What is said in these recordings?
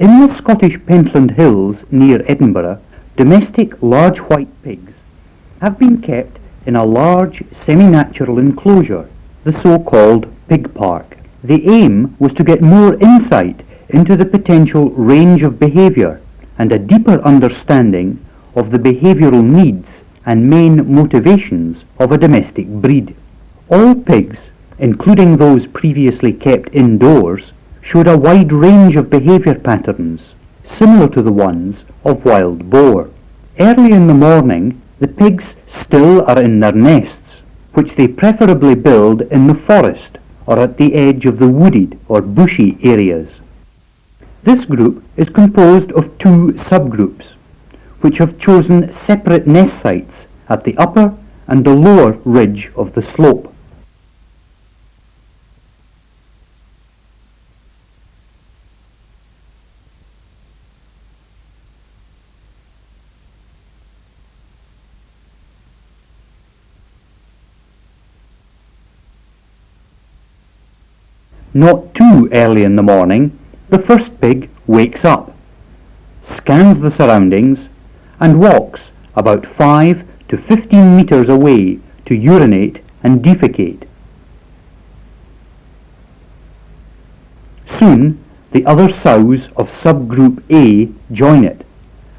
In the Scottish Pentland Hills near Edinburgh, domestic large white pigs have been kept in a large semi-natural enclosure, the so-called Pig Park. The aim was to get more insight into the potential range of behaviour and a deeper understanding of the behavioural needs and main motivations of a domestic breed. All pigs, including those previously kept indoors, showed a wide range of behaviour patterns, similar to the ones of wild boar. Early in the morning, the pigs still are in their nests, which they preferably build in the forest or at the edge of the wooded or bushy areas. This group is composed of two subgroups, which have chosen separate nest sites at the upper and the lower ridge of the slope. Not too early in the morning, the first pig wakes up, scans the surroundings, and walks about 5 to 15 metres away to urinate and defecate. Soon, the other sows of subgroup A join it,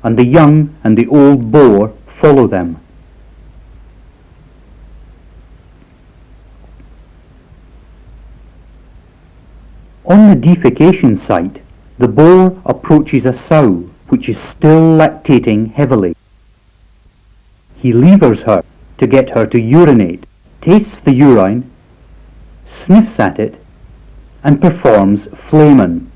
and the young and the old boar follow them. On the defecation site, the boar approaches a sow which is still lactating heavily. He levers her to get her to urinate, tastes the urine, sniffs at it, and performs flamen.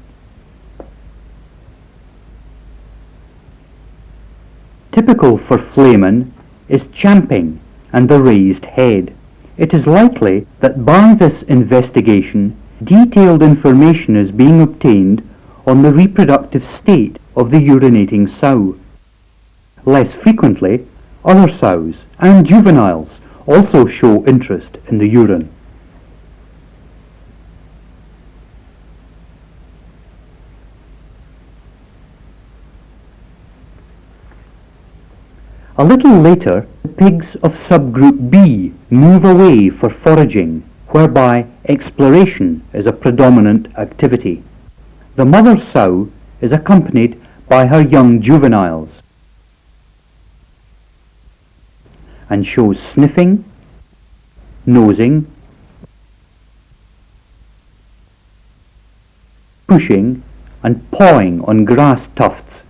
Typical for flamen is champing and the raised head. It is likely that by this investigation detailed information is being obtained on the reproductive state of the urinating sow. Less frequently, other sows and juveniles also show interest in the urine. A little later, the pigs of subgroup B move away for foraging, whereby exploration is a predominant activity. The mother sow is accompanied by her young juveniles and shows sniffing, nosing, pushing and pawing on grass tufts.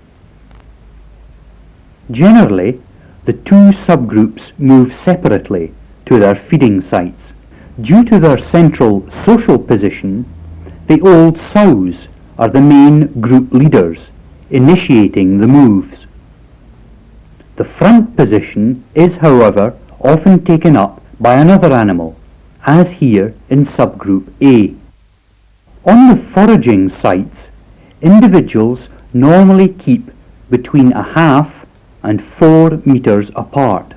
Generally, the two subgroups move separately to their feeding sites. Due to their central social position, the old sows are the main group leaders, initiating the moves. The front position is, however, often taken up by another animal, as here in subgroup A. On the foraging sites, individuals normally keep between 1/2 and 4 metres apart.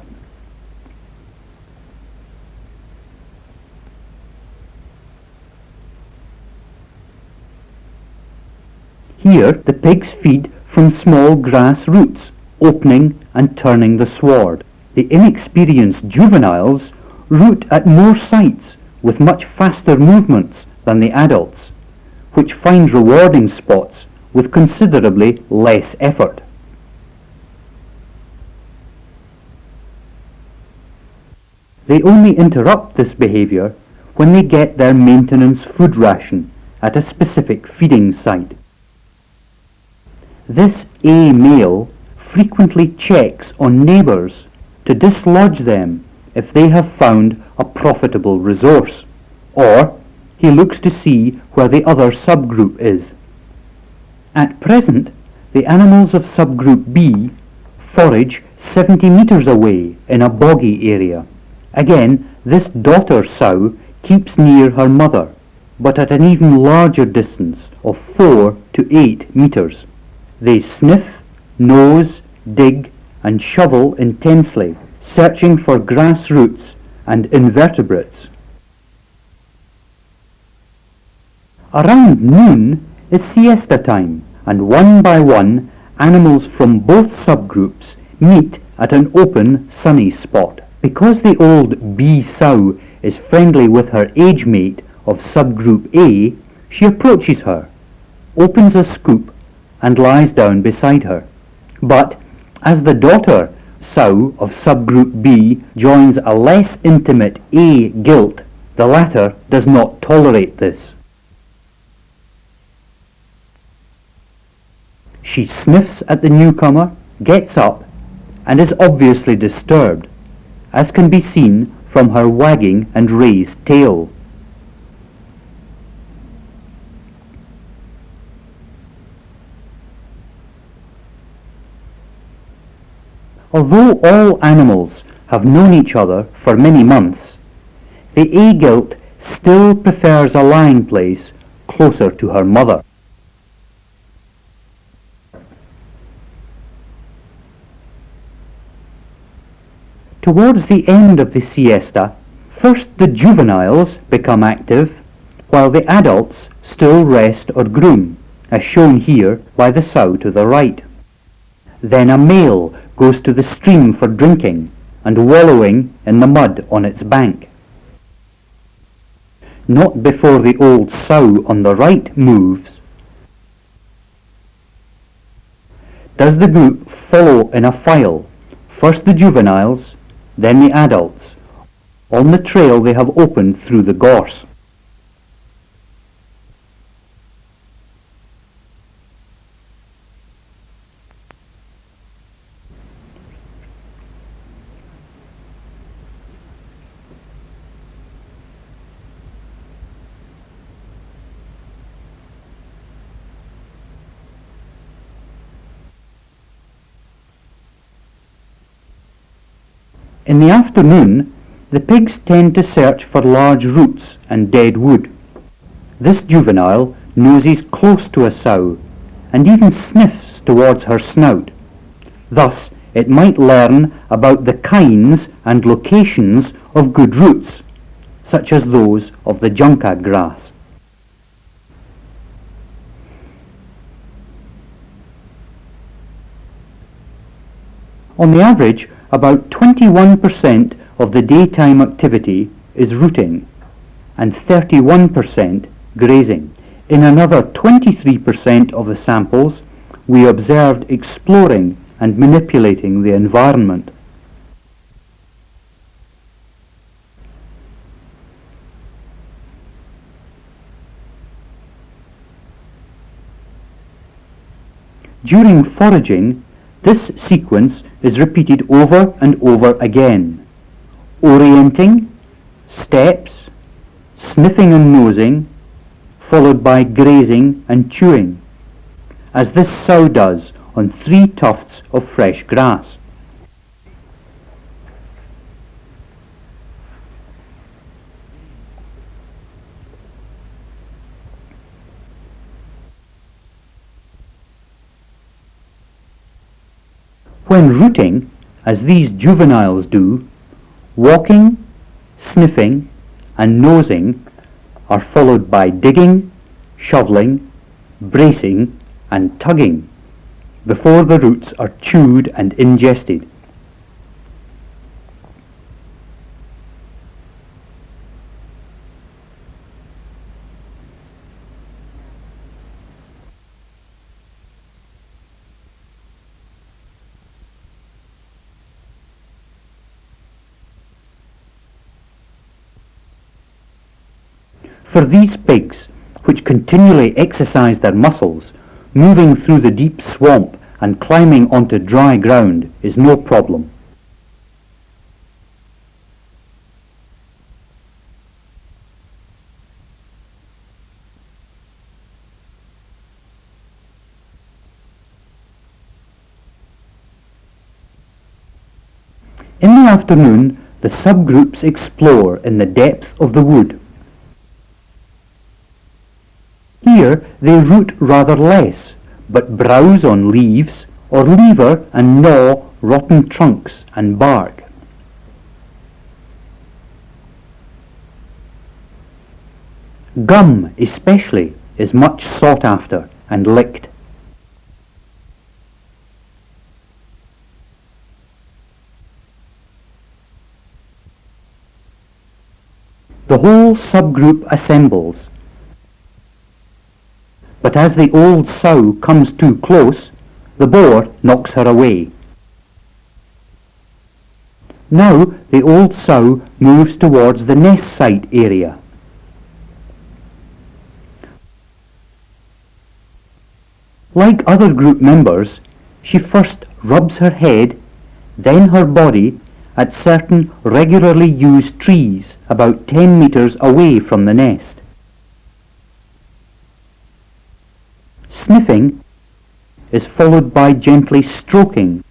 Here the pigs feed from small grass roots, opening and turning the sward. The inexperienced juveniles root at more sites with much faster movements than the adults, which find rewarding spots with considerably less effort. They only interrupt this behaviour when they get their maintenance food ration at a specific feeding site. This A male frequently checks on neighbours to dislodge them if they have found a profitable resource, or he looks to see where the other subgroup is. At present, the animals of subgroup B forage 70 metres away in a boggy area. Again, this daughter sow keeps near her mother, but at an even larger distance of 4 to 8 metres. They sniff, nose, dig and shovel intensely, searching for grass roots and invertebrates. Around noon is siesta time, and one by one animals from both subgroups meet at an open, sunny spot. Because the old bee sow is friendly with her age mate of subgroup A, she approaches her, opens a scoop, and lies down beside her. But as the daughter sow of subgroup B joins a less intimate A gilt, the latter does not tolerate this. She sniffs at the newcomer, gets up, and is obviously disturbed, as can be seen from her wagging and raised tail. Although all animals have known each other for many months, the A-gilt still prefers a lying place closer to her mother. Towards the end of the siesta, first the juveniles become active, while the adults still rest or groom, as shown here by the sow to the right. Then a male goes to the stream for drinking and wallowing in the mud on its bank. Not before the old sow on the right moves does the group follow in a file, first the juveniles, then the adults, on the trail they have opened through the gorse. In the afternoon, the pigs tend to search for large roots and dead wood. This juvenile noses close to a sow and even sniffs towards her snout. Thus, it might learn about the kinds and locations of good roots, such as those of the junca grass. On the average, about 21% of the daytime activity is rooting and 31% grazing. In another 23% of the samples, we observed exploring and manipulating the environment. During foraging, this sequence is repeated over and over again. Orienting, steps, sniffing and nosing, followed by grazing and chewing, as this sow does on 3 tufts of fresh grass. When rooting, as these juveniles do, walking, sniffing, and nosing are followed by digging, shoveling, bracing, and tugging before the roots are chewed and ingested. For these pigs, which continually exercise their muscles, moving through the deep swamp and climbing onto dry ground is no problem. In the afternoon, the subgroups explore in the depth of the wood. Here they root rather less, but browse on leaves or lever and gnaw rotten trunks and bark. Gum especially is much sought after and licked. The whole subgroup assembles, but as the old sow comes too close, the boar knocks her away. Now the old sow moves towards the nest site area. Like other group members, she first rubs her head, then her body at certain regularly used trees about 10 metres away from the nest. Sniffing is followed by gently stroking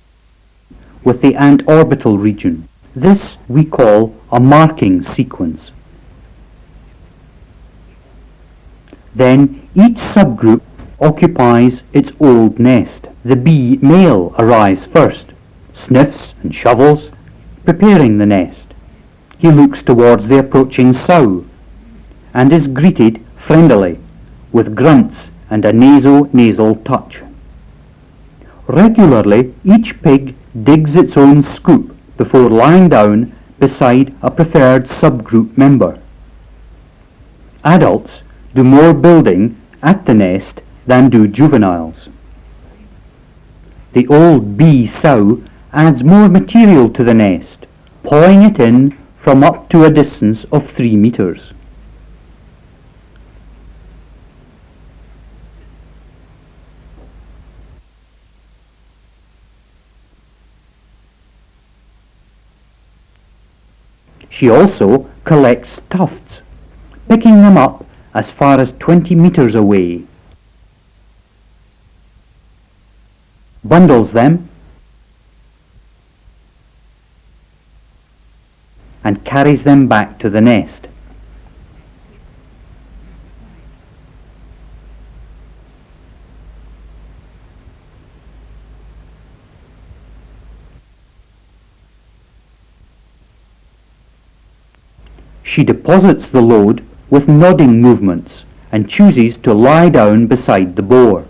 with the antorbital region. This we call a marking sequence. Then each subgroup occupies its old nest. The bee male arrives first, sniffs and shovels, preparing the nest. He looks towards the approaching sow and is greeted friendlily with grunts and a nasal touch. Regularly, each pig digs its own scoop before lying down beside a preferred subgroup member. Adults do more building at the nest than do juveniles. The old bee sow adds more material to the nest, pawing it in from up to a distance of 3 metres. She also collects tufts, picking them up as far as 20 metres away, bundles them, and carries them back to the nest. She deposits the load with nodding movements and chooses to lie down beside the boar.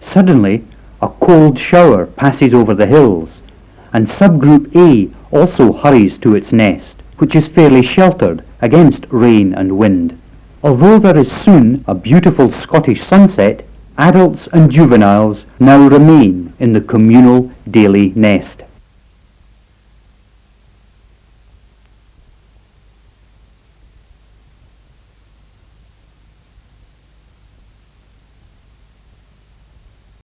Suddenly, a cold shower passes over the hills, and subgroup A also hurries to its nest, which is fairly sheltered against rain and wind. Although there is soon a beautiful Scottish sunset, adults and juveniles now remain in the communal daily nest.